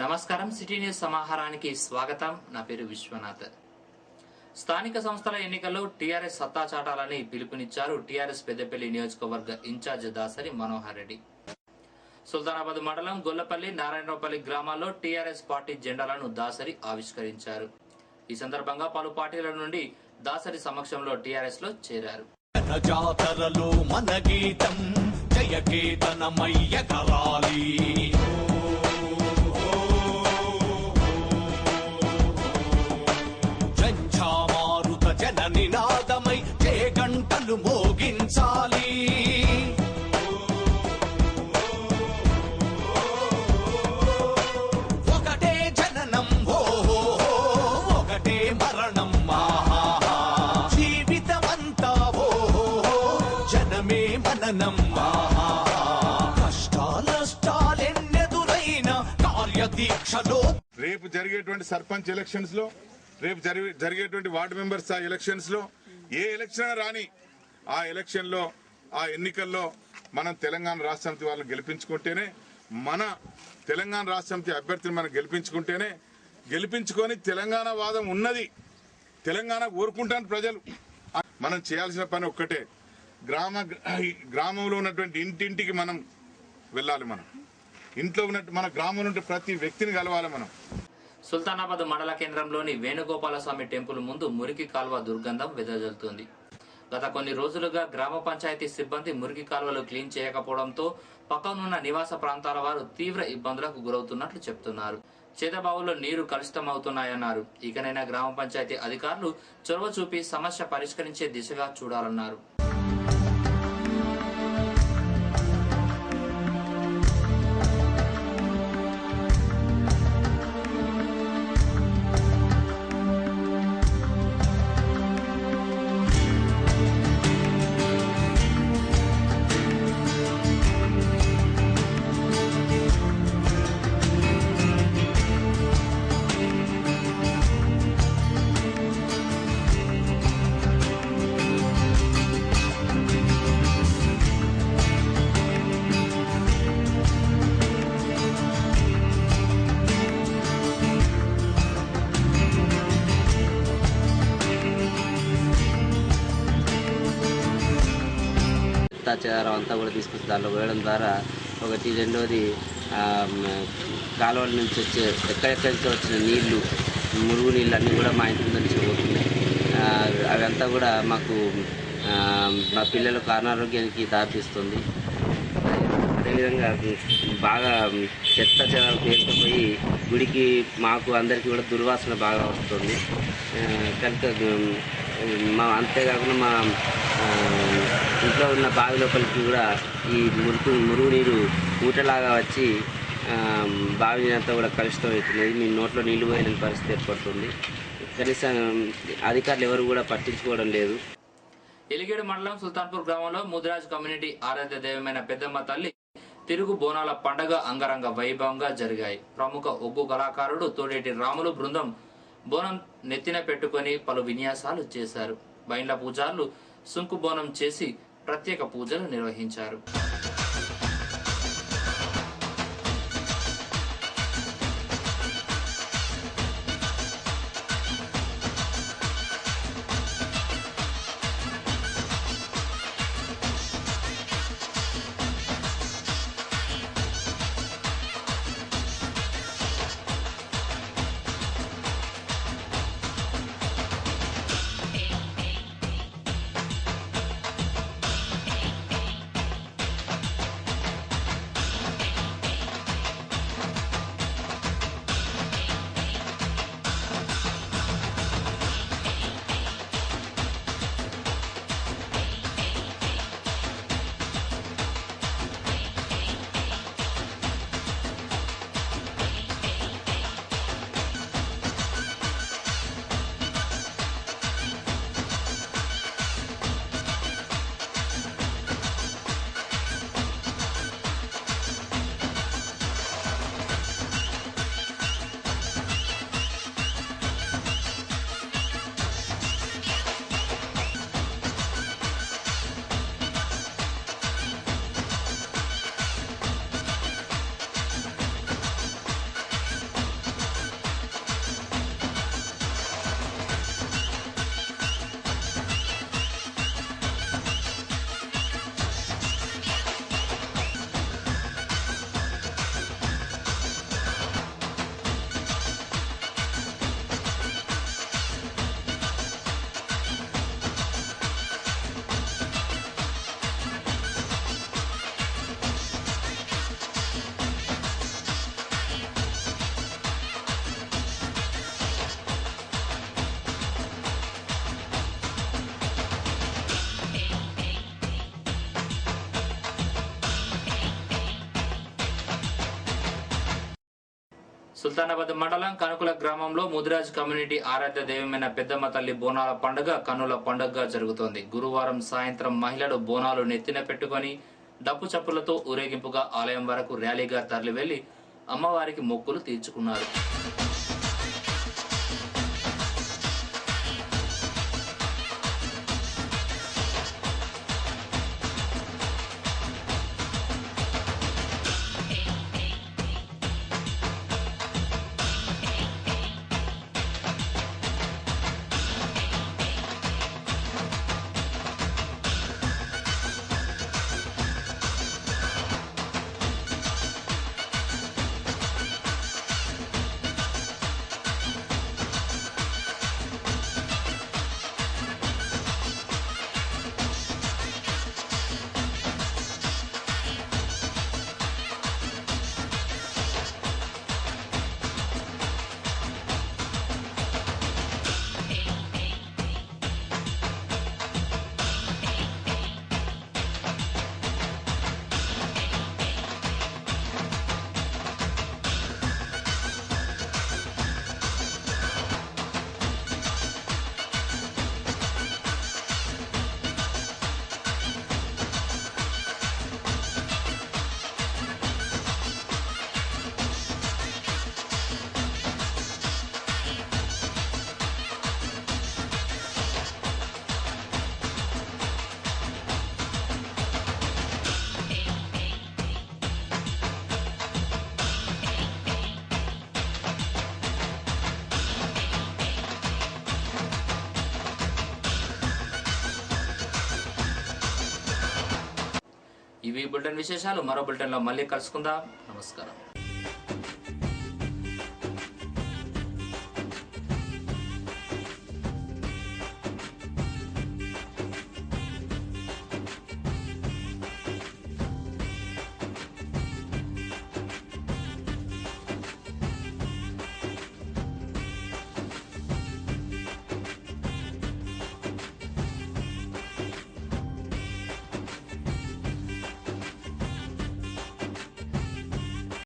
నమస్కారం city news సమాహారానికి స్వాగతం. నా పేరు విశ్వనాథ్. స్థానిక సంస్థల ఎన్నికల్లో టీఆర్ఎస్ సత్తా చాటాలని పిలుపునిచ్చారు టీఆర్ఎస్ పెద్దపల్లి నియోజకవర్గ ఇన్ఛార్జ్ దాసరి మనోహర్ రెడ్డి. సుల్తానాబాద్ మండలం గొల్లపల్లి నారాయణరావుపల్లి గ్రామాల్లో టీఆర్ఎస్ పార్టీ జెండాలను దాసరి ఆవిష్కరించారు. ఈ సందర్భంగా పలు పార్టీల నుండి దాసరి సమక్షంలో టీఆర్ఎస్ లో చేరారు. జాతరలో మన గీతం జయకేతనమయ్య కరాలి, జంఝామారుత జన నినాదమై జయ గంటలు మోగించాలి. ఒకటే జననం హో ఒకటే మరణం మననం కష్టాలెన్నెదురైన కార్యదీక్షలో రేపు జరిగేటువంటి సర్పంచ్ ఎలక్షన్స్ లో, రేపు జరిగేటువంటి వార్డు మెంబర్స్ ఎలక్షన్స్ లో, ఏ ఎలక్షన్ రాని ఆ ఎలక్షన్ లో, ఆ ఎన్నికల్లో మనం తెలంగాణ రాష్ట్ర సమితి వాళ్ళని గెలిపించుకుంటేనే, మన తెలంగాణ రాష్ట్ర సమితి అభ్యర్థిని మనం గెలిపించుకొని తెలంగాణ వాదం ఉన్నది, తెలంగాణ కోరుకుంటాను ప్రజలు. మనం చేయాల్సిన పని ఒక్కటే, గ్రామంలో ఉన్నటువంటి ఇంటింటికి మనం వెళ్ళాలి. మనం ఇంట్లో ఉన్నట్టు మన గ్రామంలో ఉంటే ప్రతి వ్యక్తిని కలవాలి. మనం సుల్తానాబాద్ మండల కేంద్రంలోని వేణుగోపాలస్వామి టెంపుల్ ముందు మురికి కాల్వ దుర్గంధం వెదజల్లుతోంది. గత కొన్ని రోజులుగా గ్రామ పంచాయతీ సిబ్బంది మురికి కాల్వలు క్లీన్ చేయకపోవడంతో పక్కనున్న నివాస ప్రాంతాల వారు తీవ్ర ఇబ్బందులకు గురవుతున్నట్లు చెప్తున్నారు. చేతబావుల్లో నీరు కలుషితమవుతున్నాయన్నారు. ఇకనైనా గ్రామ పంచాయతీ అధికారులు చొరవ చూపి సమస్య పరిష్కరించే దిశగా చూడాలన్నారు. చెదారం అంతా కూడా తీసుకొచ్చి దాంట్లో వేయడం ద్వారా ఒకటి, రెండోది కాలువల నుంచి వచ్చే ఎక్కడెక్కడి నుంచి వచ్చిన నీళ్లు, మురుగు నీళ్ళు అన్నీ కూడా మా ఇంటి నుంచి పోతున్నాయి. అవంతా కూడా మాకు మా పిల్లలకు అనారోగ్యానికి దారితీస్తుంది. అదేవిధంగా బాగా చెత్త చెదారం పేరుకుపోయి గుడికి మాకు అందరికీ కూడా దుర్వాసన బాగా వస్తుంది. కనుక అంతేకాకుండా మా ఇంట్లో ఉన్న బావి లోపలికి కూడా ఈ మురుగు నీరు ఊటలాగా వచ్చి బావి నీరు అంతా కూడా కలుషితం అవుతున్నది. మీ నోట్లో నీళ్లు పోయిన పరిస్థితి ఏర్పడుతుంది. కనీసం అధికారులు ఎవరు కూడా పట్టించుకోవడం లేదు. ఎలిగేడు మండలం సుల్తాన్పూర్ గ్రామంలో ముదిరాజ్ కమ్యూనిటీ ఆరాధ్య దైవమైన పెద్దమ్మ తల్లి తిరుగు బోనాల పండగ అంగరంగ వైభవంగా జరిగాయి. ప్రముఖ ఒగ్గు కళాకారుడు తోడేటి రాములు బృందం బోనం నెత్తిన పెట్టుకుని పలు విన్యాసాలు చేశారు. బైండ్ల పూజారులు సుంకు బోనం చేసి ప్రత్యేక పూజలు నిర్వహించారు. సుల్తానాబాద్ మండలం కనుకుల గ్రామంలో ముదిరాజ్ కమ్యూనిటీ ఆరాధ్య దైవమైన పెద్దమ్మ తల్లి బోనాల పండుగ కన్నుల పండుగగా జరుగుతోంది. గురువారం సాయంత్రం మహిళలు బోనాలు నెత్తిన పెట్టుకుని డప్పు చప్పులతో ఊరేగింపుగా ఆలయం వరకు ర్యాలీగా తరలి వెళ్లి అమ్మవారికి మొక్కులు తీర్చుకున్నారు. ఇవి బులెటిన్ విశేషాలు. మరో బులెటిన్లో మళ్ళీ కలుసుకుందాం. నమస్కారం.